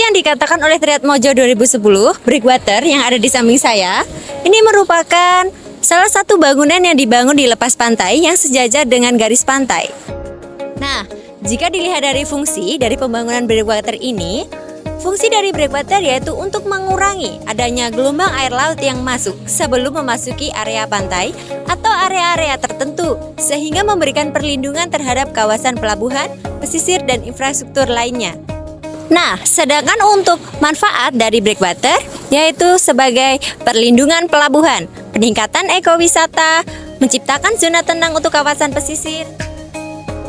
yang dikatakan oleh Triatmojo 2010, Breakwater yang ada di samping saya, ini merupakan salah satu bangunan yang dibangun di lepas pantai yang sejajar dengan garis pantai. Nah, jika dilihat dari fungsi dari pembangunan breakwater ini, fungsi dari breakwater yaitu untuk mengurangi adanya gelombang air laut yang masuk sebelum memasuki area pantai atau area-area tertentu, sehingga memberikan perlindungan terhadap kawasan pelabuhan, pesisir, dan infrastruktur lainnya. Nah, sedangkan untuk manfaat dari breakwater yaitu sebagai perlindungan pelabuhan, peningkatan ekowisata, menciptakan zona tenang untuk kawasan pesisir.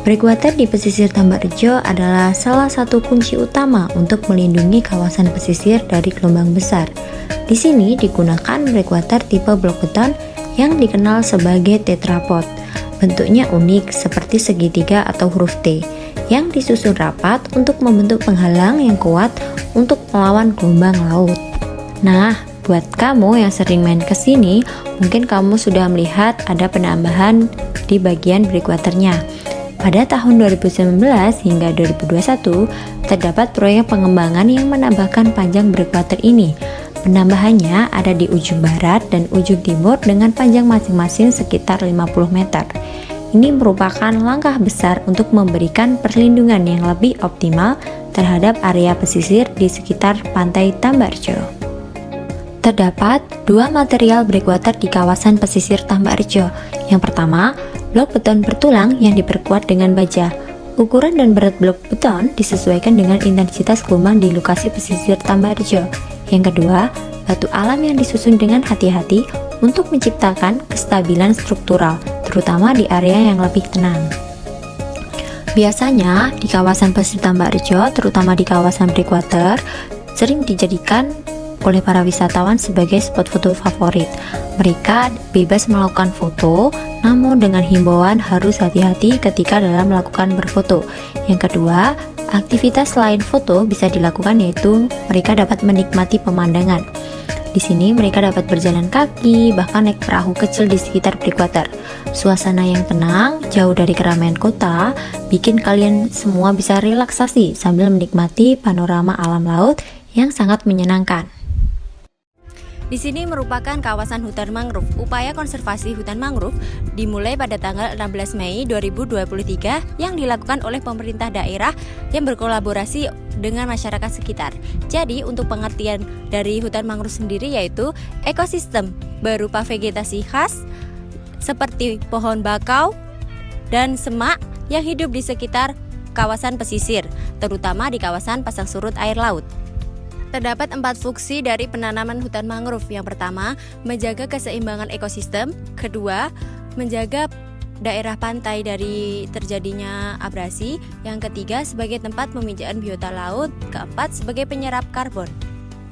Breakwater di pesisir Tambarrejo adalah salah satu kunci utama untuk melindungi kawasan pesisir dari gelombang besar. Di sini digunakan breakwater tipe blok beton yang dikenal sebagai tetrapod. Bentuknya unik seperti segitiga atau huruf T yang disusun rapat untuk membentuk penghalang yang kuat untuk melawan gelombang laut. Nah, buat kamu yang sering main ke sini, mungkin kamu sudah melihat ada penambahan di bagian breakwaternya. Pada tahun 2019 hingga 2021, terdapat proyek pengembangan yang menambahkan panjang breakwater ini. Penambahannya ada di ujung barat dan ujung timur dengan panjang masing-masing sekitar 50 meter. Ini merupakan langkah besar untuk memberikan perlindungan yang lebih optimal terhadap area pesisir di sekitar pantai Tambarrejo. Terdapat dua material breakwater di kawasan pesisir Tambarrejo. Yang pertama, blok beton bertulang yang diperkuat dengan baja. Ukuran dan berat blok beton disesuaikan dengan intensitas gelombang di lokasi pesisir Tambarrejo. Yang kedua, batu alam yang disusun dengan hati-hati untuk menciptakan kestabilan struktural, terutama di area yang lebih tenang. Biasanya di kawasan pesisir Tambarrejo, terutama di kawasan breakwater, sering dijadikan oleh para wisatawan sebagai spot foto favorit. Mereka bebas melakukan foto, namun dengan himbauan harus hati-hati ketika dalam melakukan berfoto. Yang kedua, aktivitas selain foto bisa dilakukan, yaitu mereka dapat menikmati pemandangan. Di sini mereka dapat berjalan kaki, bahkan naik perahu kecil di sekitar breakwater. Suasana yang tenang, jauh dari keramaian kota, bikin kalian semua bisa relaksasi sambil menikmati panorama alam laut yang sangat menyenangkan. Di sini merupakan kawasan hutan mangrove. Upaya konservasi hutan mangrove dimulai pada tanggal 16 Mei 2023 yang dilakukan oleh pemerintah daerah yang berkolaborasi dengan masyarakat sekitar. Jadi untuk pengertian dari hutan mangrove sendiri yaitu ekosistem berupa vegetasi khas seperti pohon bakau dan semak yang hidup di sekitar kawasan pesisir, terutama di kawasan pasang surut air laut. Terdapat 4 fungsi dari penanaman hutan mangrove. Yang pertama, menjaga keseimbangan ekosistem. Kedua, menjaga daerah pantai dari terjadinya abrasi. Yang ketiga, sebagai tempat pemijaan biota laut. Keempat, sebagai penyerap karbon.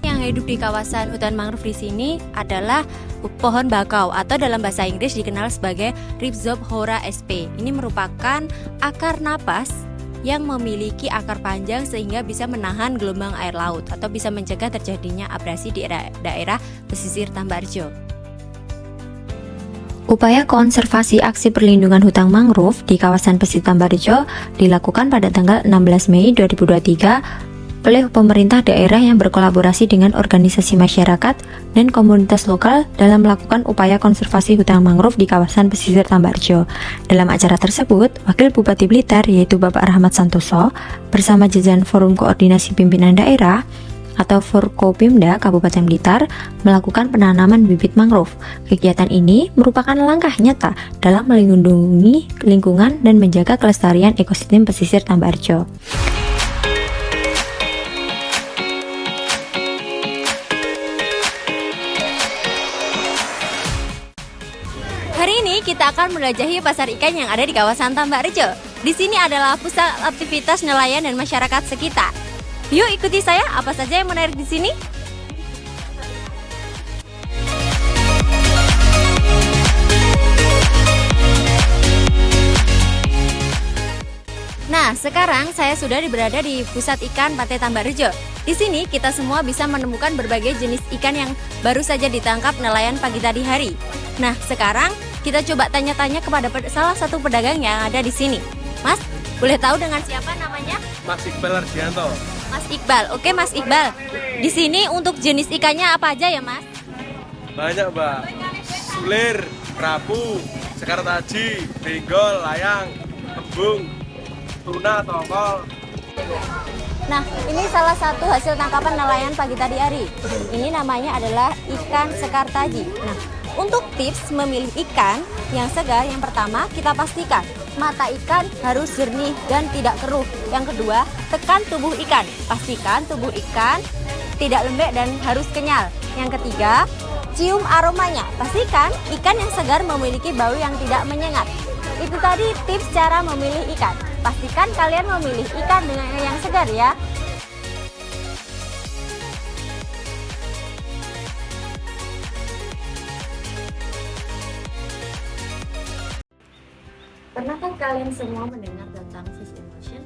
Yang hidup di kawasan hutan mangrove di sini adalah pohon bakau atau dalam bahasa Inggris dikenal sebagai Rhizophora sp. Ini merupakan akar napas yang memiliki akar panjang sehingga bisa menahan gelombang air laut atau bisa mencegah terjadinya abrasi di daerah pesisir Tambarrejo. Upaya konservasi aksi perlindungan hutan mangrove di kawasan pesisir Tambarrejo dilakukan pada tanggal 16 Mei 2023 oleh pemerintah daerah yang berkolaborasi dengan organisasi masyarakat dan komunitas lokal dalam melakukan upaya konservasi hutan mangrove di kawasan pesisir Tambarrejo. Dalam acara tersebut, Wakil Bupati Blitar yaitu Bapak Rahmat Santoso bersama jajaran Forum Koordinasi Pimpinan Daerah atau Forkopimda Kabupaten Blitar melakukan penanaman bibit mangrove. Kegiatan ini merupakan langkah nyata dalam melindungi lingkungan dan menjaga kelestarian ekosistem pesisir Tambarrejo. Hari ini kita akan menjelajahi pasar ikan yang ada di kawasan Tambarrejo. Di sini adalah pusat aktivitas nelayan dan masyarakat sekitar. Yuk ikuti saya, apa saja yang menarik di sini? Nah, sekarang saya sudah berada di pusat ikan Pantai Tambarrejo. Di sini kita semua bisa menemukan berbagai jenis ikan yang baru saja ditangkap nelayan pagi tadi hari. Nah, sekarang kita coba tanya-tanya kepada salah satu pedagang yang ada di sini. Mas, boleh tahu dengan siapa namanya? Mas Iqbal Ardianto. Mas Iqbal. Oke, Mas Iqbal. Di sini untuk jenis ikannya apa aja ya, Mas? Banyak, Mbak. Sulir, kerapu, sekar taji, benggol, layang, kembung, tuna, tongkol. Nah, ini salah satu hasil tangkapan nelayan pagi tadi hari. Ini namanya adalah ikan sekar taji. Nah, untuk tips memilih ikan yang segar, yang pertama kita pastikan mata ikan harus jernih dan tidak keruh. Yang kedua, tekan tubuh ikan. Pastikan tubuh ikan tidak lembek dan harus kenyal. Yang ketiga, cium aromanya. Pastikan ikan yang segar memiliki bau yang tidak menyengat. Itu tadi tips cara memilih ikan. Pastikan kalian memilih ikan dengan yang segar ya. Pernahkah kalian semua mendengar tentang fish emulsion?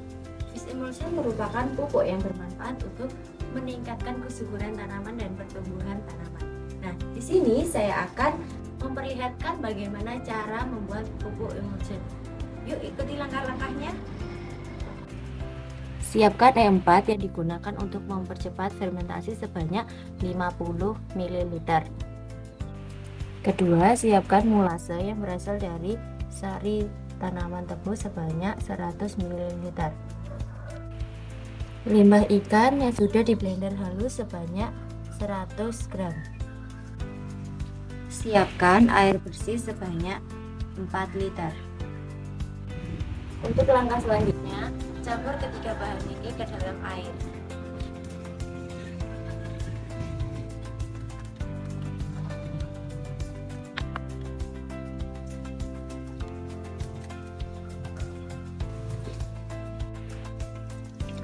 Fish emulsion merupakan pupuk yang bermanfaat untuk meningkatkan kesuburan tanaman dan pertumbuhan tanaman. Nah, di sini saya akan memperlihatkan bagaimana cara membuat pupuk emulsion. Yuk ikuti langkah-langkahnya. Siapkan E4 yang digunakan untuk mempercepat fermentasi sebanyak 50 ml. Kedua, siapkan mulase yang berasal dari sari tanaman tebu sebanyak 100 ml. Limbah ikan yang sudah di blender halus sebanyak 100 gram. Siapkan air bersih sebanyak 4 liter. Untuk langkah selanjutnya, campur ketiga bahan ini ke dalam air.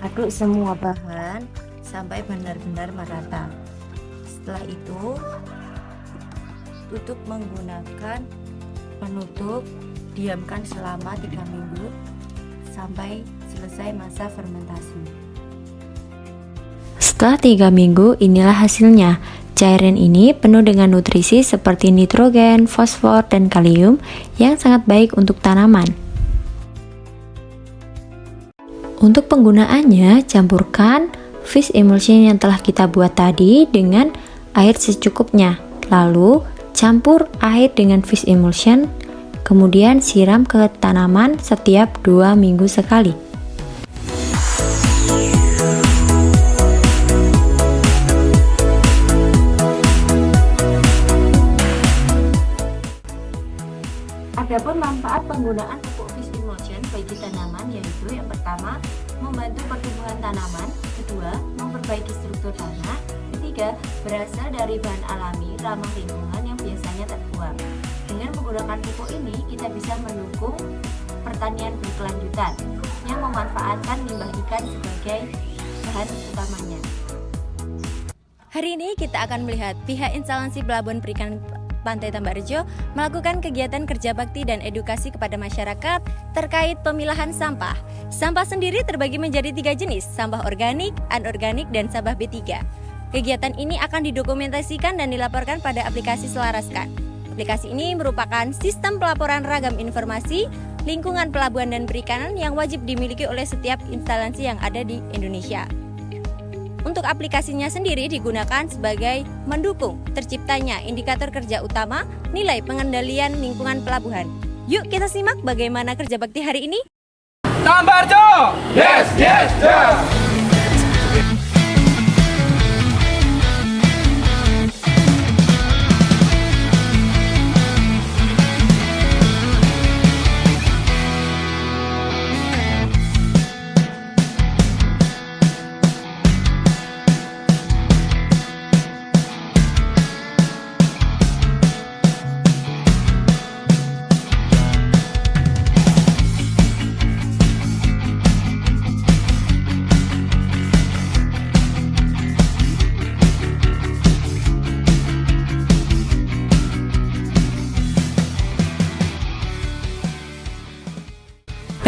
Aduk semua bahan sampai benar-benar merata. Setelah itu, tutup menggunakan penutup, diamkan selama 3 minggu sampai selesai masa fermentasi. Setelah 3 minggu, inilah hasilnya. Cairan ini penuh dengan nutrisi seperti nitrogen, fosfor, dan kalium yang sangat baik untuk tanaman. Untuk penggunaannya, campurkan fish emulsion yang telah kita buat tadi dengan air secukupnya. Lalu, campur air dengan fish emulsion, kemudian siram ke tanaman setiap 2 minggu sekali. Adapun manfaat penggunaan pupuk fish emulsion bagi tanaman yaitu yang pertama, membantu pertumbuhan tanaman, kedua, memperbaiki struktur tanah, ketiga, berasal dari bahan alami ramah lingkungan yang biasanya terbuang. Dengan menggunakan pupuk ini, kita bisa mendukung pertanian berkelanjutan yang memanfaatkan limbah ikan sebagai bahan utamanya. Hari ini kita akan melihat pihak instalasi Pelabuhan Perikanan Pantai Tambarrejo melakukan kegiatan kerja bakti dan edukasi kepada masyarakat terkait pemilahan sampah. Sampah sendiri terbagi menjadi 3 jenis, sampah organik, anorganik, dan sampah B3. Kegiatan ini akan didokumentasikan dan dilaporkan pada aplikasi Selaraskan. Aplikasi ini merupakan sistem pelaporan ragam informasi lingkungan pelabuhan dan perikanan yang wajib dimiliki oleh setiap instansi yang ada di Indonesia. Untuk aplikasinya sendiri digunakan sebagai mendukung terciptanya indikator kerja utama nilai pengendalian lingkungan pelabuhan. Yuk kita simak bagaimana kerja bakti hari ini. Tambarrejo! Yes, yes, yes!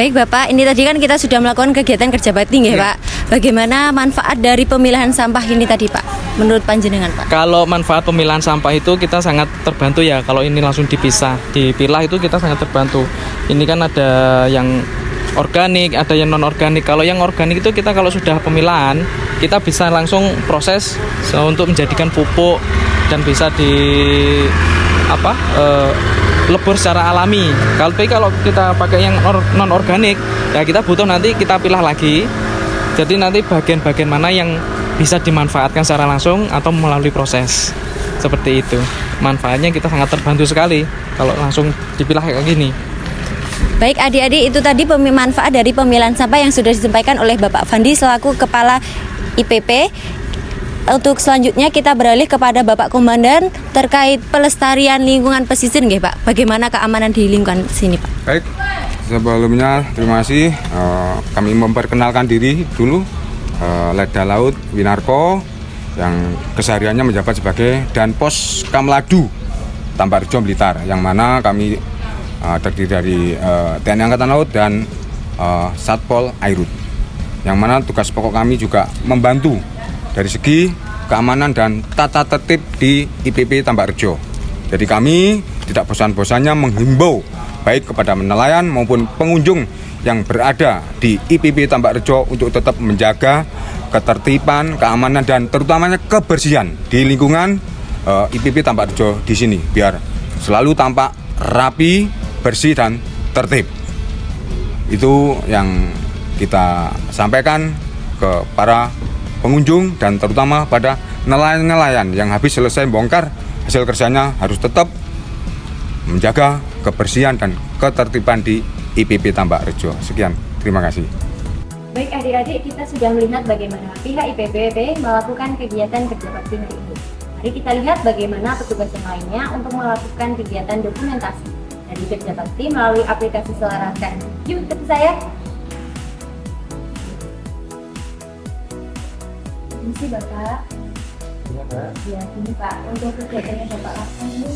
Baik Bapak, ini tadi kan kita sudah melakukan kegiatan kerja bakti ya Pak. Bagaimana manfaat dari pemilahan sampah ini tadi Pak, menurut panjenengan Pak? Kalau manfaat pemilahan sampah itu kita sangat terbantu ya. Kalau ini langsung dipilah itu kita sangat terbantu. Ini kan ada yang organik, ada yang non organik. Kalau yang organik itu kita kalau sudah pemilahan, kita bisa langsung proses untuk menjadikan pupuk dan bisa lebur secara alami. Kalau kita pakai yang non organik, ya kita butuh nanti kita pilah lagi. Jadi nanti bagian-bagian mana yang bisa dimanfaatkan secara langsung atau melalui proses seperti itu. Manfaatnya kita sangat terbantu sekali kalau langsung dipilah kayak gini. Baik adik-adik, itu tadi manfaat dari pemilahan sampah yang sudah disampaikan oleh Bapak Fandi selaku Kepala IPP. Untuk selanjutnya kita beralih kepada Bapak Komandan terkait pelestarian lingkungan pesisir nggih, Pak. Bagaimana keamanan di lingkungan sini, Pak? Baik, sebelumnya terima kasih. Kami memperkenalkan diri dulu. Leda Laut Winarko yang kesehariannya menjabat sebagai Danpos Kamladu Tambarjo Blitar, yang mana kami terdiri dari TNI Angkatan Laut dan Satpol Airut, yang mana tugas pokok kami juga membantu dari segi keamanan dan tata tertib di IPP Tambarjo. Jadi kami tidak bosan-bosannya menghimbau baik kepada nelayan maupun pengunjung yang berada di IPP Tambarjo untuk tetap menjaga ketertiban, keamanan dan terutamanya kebersihan di lingkungan IPP Tambarjo di sini, biar selalu tampak rapi, bersih dan tertib. Itu yang kita sampaikan ke para pengunjung dan terutama pada nelayan-nelayan yang habis selesai bongkar hasil kerjanya harus tetap menjaga kebersihan dan ketertiban di IPP Tambarjo. Sekian, terima kasih. Baik adik-adik, kita sudah melihat bagaimana pihak IPPB melakukan kegiatan kerja bakti hari ini. Mari kita lihat bagaimana petugas yang lainnya untuk melakukan kegiatan dokumentasi dari kerja bakti melalui aplikasi Selaraskan. Yuk ikut saya. Misi Bapak. Iya, Pak. Ya, ini Pak, untuk kegiatannya Bapak lakukan ini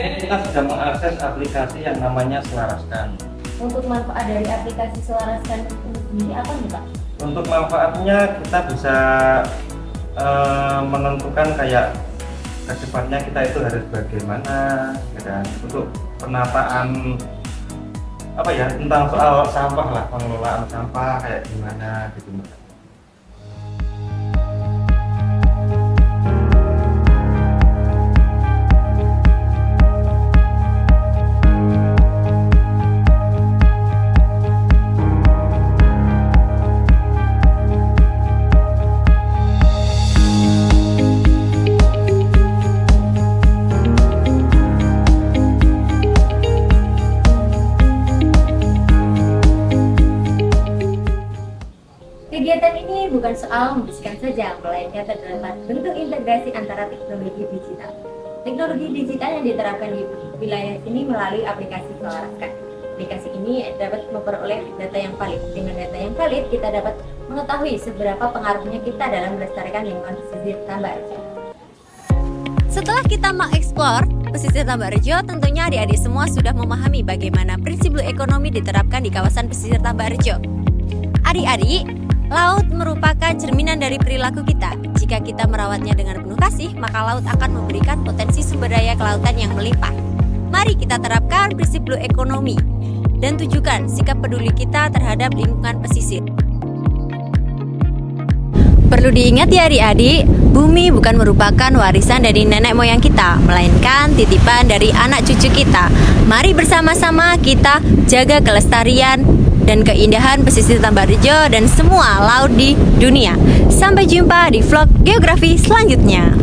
Kita sudah mengakses aplikasi yang namanya Selaraskan. untuk manfaat dari aplikasi Selaraskan itu sendiri apa nih Pak? Untuk manfaatnya kita bisa menentukan kayak kedepannya kita itu harus bagaimana, dan untuk penataan tentang soal sampah lah, pengelolaan sampah kayak gimana gitu. Kegiatan ini bukan soal membersihkan saja, melainkan terdapat bentuk integrasi antara teknologi digital. Teknologi digital yang diterapkan di wilayah ini melalui aplikasi Selaraskan. Aplikasi ini dapat memperoleh data yang valid. Dengan data yang valid, kita dapat mengetahui seberapa pengaruhnya kita dalam melestarikan lingkungan pesisir Tambarjo. Setelah kita mengeksplor pesisir Tambarjo, tentunya adik-adik semua sudah memahami bagaimana prinsip blue economy diterapkan di kawasan pesisir Tambarjo. Adik-adik, laut merupakan cerminan dari perilaku kita. Jika kita merawatnya dengan penuh kasih, maka laut akan memberikan potensi sumber daya kelautan yang melimpah. Mari kita terapkan prinsip blue economy dan tujukan sikap peduli kita terhadap lingkungan pesisir. Perlu diingat ya adik-adik, bumi bukan merupakan warisan dari nenek moyang kita, melainkan titipan dari anak cucu kita. Mari bersama-sama kita jaga kelestarian dan keindahan pesisir Tambarjo dan semua laut di dunia. Sampai jumpa di vlog geografi selanjutnya.